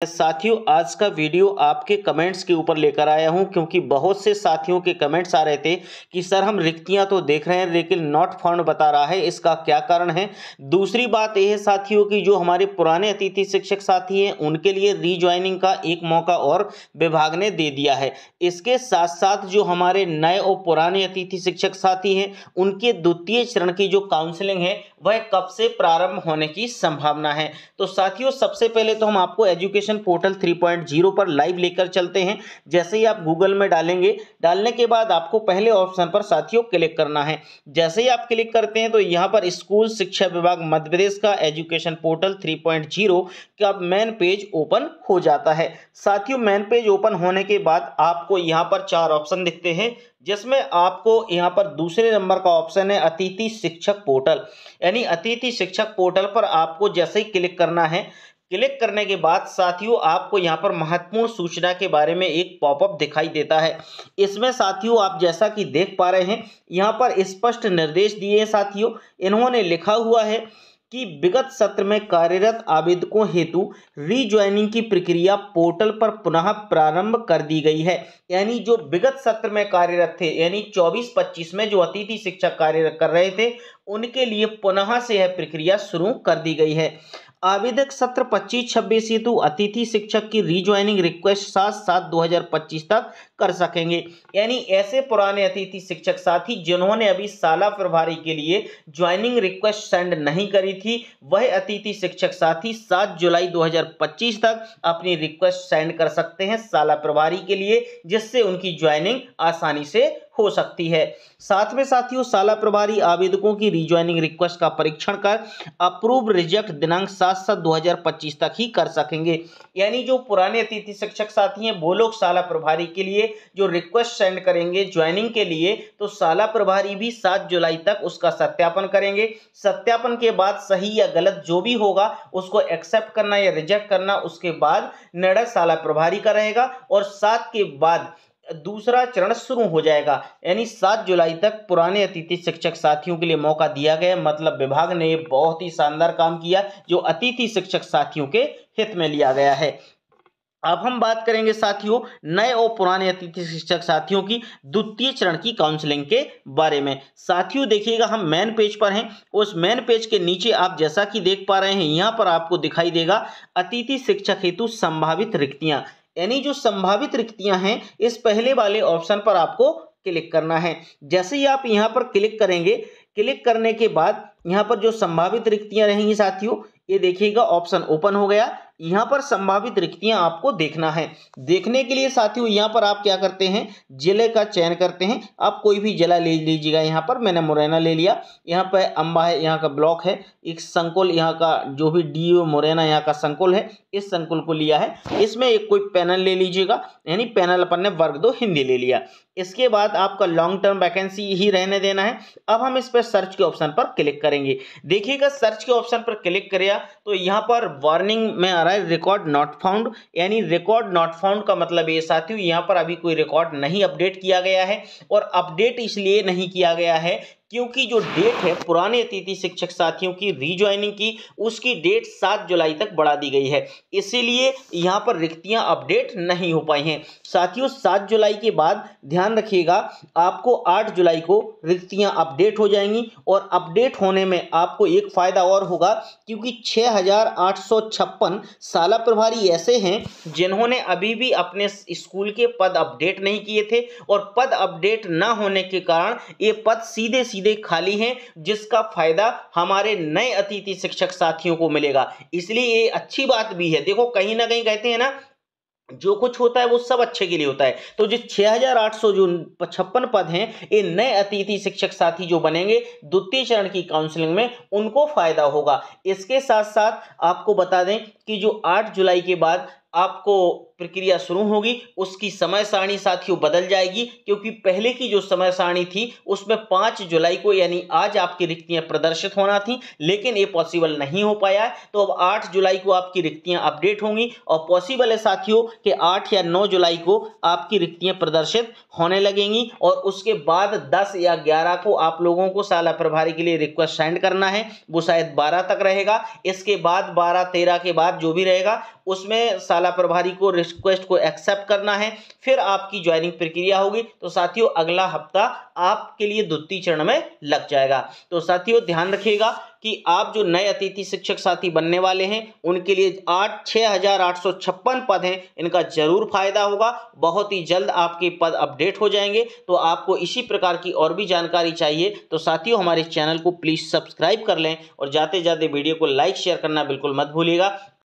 साथियों, आज का वीडियो आपके कमेंट्स के ऊपर लेकर आया हूं क्योंकि बहुत से साथियों के कमेंट्स आ रहे थे कि सर हम रिक्तियां तो देख रहे हैं लेकिन नॉट फाउंड बता रहा है, इसका क्या कारण है। दूसरी बात यह है साथियों कि जो हमारे पुराने अतिथि शिक्षक साथी हैं उनके लिए रीज्वाइनिंग का एक मौका और विभाग ने दे दिया है। इसके साथ साथ जो हमारे नए और पुराने अतिथि शिक्षक साथी हैं उनके द्वितीय चरण की जो काउंसलिंग है वह कब से प्रारंभ होने की संभावना है। तो साथियों, सबसे पहले तो हम आपको एजुकेशन पोर्टल 3.0 पर लाइव लेकर चलते हैं। जैसे ही आप गूगल में डालेंगे, डालने के बाद आपको पहले ऑप्शन पर साथियों क्लिक करना है। जैसे ही आप क्लिक करते हैं तो यहाँ पर स्कूल शिक्षा विभाग मध्य प्रदेश का एजुकेशन पोर्टल 3.0 का मेन पेज ओपन हो जाता है। साथियों, मेन पेज ओपन होने के बाद आपको यहाँ पर 4 ऑप्शन दिखते हैं, जिसमें आपको यहाँ पर दूसरे नंबर का ऑप्शन है अतिथि शिक्षक पोर्टल। यानी अतिथि शिक्षक पोर्टल पर आपको जैसे ही क्लिक करना है, क्लिक करने के बाद साथियों आपको यहाँ पर महत्वपूर्ण सूचना के बारे में एक पॉपअप दिखाई देता है। इसमें साथियों आप जैसा कि देख पा रहे हैं, यहाँ पर स्पष्ट निर्देश दिए हैं। साथियों, इन्होंने लिखा हुआ है कि विगत सत्र में कार्यरत आवेदकों हेतु रीज्वाइनिंग की प्रक्रिया पोर्टल पर पुनः प्रारंभ कर दी गई है। यानी जो विगत सत्र में कार्यरत थे, यानी 24-25 में जो अतिथि शिक्षक कार्य कर रहे थे, उनके लिए पुनः से यह प्रक्रिया शुरू कर दी गई है। आवेदक सत्र 25-26 हेतु अतिथि शिक्षक की रीज्वाइनिंग रिक्वेस्ट 7/7/2025 तक कर सकेंगे। यानी ऐसे पुराने अतिथि शिक्षक साथी जिन्होंने अभी साला प्रभारी के लिए ज्वाइनिंग रिक्वेस्ट सेंड नहीं करी थी, वह अतिथि शिक्षक साथी 7 जुलाई 2025 तक अपनी रिक्वेस्ट सेंड कर सकते हैं साला प्रभारी के लिए, जिससे उनकी ज्वाइनिंग आसानी से हो सकती है। साथ में साथियों साला प्रभारी आवेदकों की रीज्वाइनिंग रिक्वेस्ट का परीक्षण कर अप्रूव रिजेक्ट दिनांक 7/7/2025 तक ही कर सकेंगे। यानी जो पुराने अतिथि शिक्षक साथी हैं वो लोग साला प्रभारी के लिए जो रिक्वेस्ट सेंड करेंगे ज्वाइनिंग के लिए, तो साला प्रभारी भी 7 जुलाई तक उसका सत्यापन करेंगे। सत्यापन के बाद सही या गलत जो भी होगा उसको एक्सेप्ट करना या रिजेक्ट करना, उसके बाद निर्णय साला प्रभारी का रहेगा और 7 के बाद दूसरा चरण शुरू हो जाएगा। यानी 7 जुलाई तक पुराने अतिथि शिक्षक साथियों के लिए मौका दिया गया। मतलब विभाग ने बहुत ही शानदार काम किया जो अतिथि शिक्षक साथियों के हित में लिया गया है। अब हम बात करेंगे साथियों नए और पुराने अतिथि शिक्षक साथियों की द्वितीय चरण की काउंसलिंग के बारे में। साथियों देखिएगा, हम मेन पेज पर हैं। उस मेन पेज के नीचे आप जैसा कि देख पा रहे हैं, यहाँ पर आपको दिखाई देगा अतिथि शिक्षक हेतु संभावित रिक्तियां। यानी जो संभावित रिक्तियां हैं, इस पहले वाले ऑप्शन पर आपको क्लिक करना है। जैसे ही आप यहां पर क्लिक करेंगे, क्लिक करने के बाद यहां पर जो संभावित रिक्तियां रहेंगी साथियों, ये देखिएगा ऑप्शन ओपन हो गया। यहां पर संभावित रिक्तियां आपको देखना है। देखने के लिए साथियों यहां पर आप क्या करते हैं, जिले का चयन करते हैं। आप कोई भी जिला ले लीजिएगा। यहां पर मैंने मुरैना ले लिया। यहां पर अम्बा है, यहाँ का ब्लॉक है। एक संकुल यहाँ का जो भी डीओ मुरैना यहाँ का संकुल है, इस संकुल को लिया है। इसमें एक कोई पैनल ले लीजिएगा। यानी पैनल अपन ने वर्ग 2 हिंदी ले लिया। इसके बाद आपका लॉन्ग टर्म वैकेंसी ही रहने देना है। अब हम इस पर सर्च के ऑप्शन पर क्लिक करेंगे। देखिएगा सर्च के ऑप्शन पर क्लिक करें तो यहाँ पर वार्निंग में आ रहा है रिकॉर्ड नॉट फाउंड। यानी रिकॉर्ड नॉट फाउंड का मतलब ये साथियों यहाँ पर अभी कोई रिकॉर्ड नहीं अपडेट किया गया है। और अपडेट इसलिए नहीं किया गया है क्योंकि जो डेट है पुराने अतिथि शिक्षक साथियों की रीज्वाइनिंग की, उसकी डेट 7 जुलाई तक बढ़ा दी गई है। इसीलिए यहाँ पर रिक्तियां अपडेट नहीं हो पाई हैं। साथियों 7 जुलाई के बाद ध्यान रखिएगा, आपको 8 जुलाई को रिक्तियां अपडेट हो जाएंगी। और अपडेट होने में आपको एक फायदा और होगा क्योंकि 6856 साला प्रभारी ऐसे हैं जिन्होंने अभी भी अपने स्कूल के पद अपडेट नहीं किए थे। और पद अपडेट ना होने के कारण ये पद सीधे सीधे खाली हैं, जिसका फायदा हमारे नए अतिथि शिक्षक साथियों को मिलेगा। इसलिए ये अच्छी बात भी है। देखो कहीं ना कहीं कहते हैं ना, जो कुछ होता है वो सब अच्छे के लिए होता है। तो जो 6856 पद हैं, ये नए अतिथि शिक्षक साथी जो बनेंगे द्वितीय चरण की काउंसलिंग में, उनको फायदा होगा। इसके साथ साथ आपको बता दें कि जो 8 जुलाई के बाद आपको प्रक्रिया शुरू होगी, उसकी समय सारणी साथियों बदल जाएगी। क्योंकि पहले की जो समय सारणी थी उसमें 5 जुलाई को यानी आज आपकी रिक्तियां प्रदर्शित होना थी, लेकिन ये पॉसिबल नहीं हो पाया है। तो अब 8 जुलाई को आपकी रिक्तियां अपडेट होंगी और पॉसिबल है साथियों कि 8 या 9 जुलाई को आपकी रिक्तियां प्रदर्शित होने लगेंगी। और उसके बाद 10 या 11 को आप लोगों को साला प्रभारी के लिए रिक्वेस्ट सेंड करना है। वो शायद 12 तक रहेगा। इसके बाद 12-13 के बाद जो भी रहेगा उसमें शाला प्रभारी को रिक्वेस्ट को एक्सेप्ट करना है, फिर आपकी ज्वाइनिंग प्रक्रिया होगी। तो साथियों अगला हफ्ता आपके लिए द्वितीय चरण में लग जाएगा। तो साथियों ध्यान रखिएगा कि आप जो नए अतिथि शिक्षक साथी बनने वाले हैं उनके लिए 6,856 पद हैं, इनका जरूर फायदा होगा। बहुत ही जल्द आपके पद अपडेट हो जाएंगे। तो आपको इसी प्रकार की और भी जानकारी चाहिए तो साथियों हमारे चैनल को प्लीज सब्सक्राइब कर लें और जाते जाते वीडियो को लाइक शेयर करना बिल्कुल मत भूलिएगा।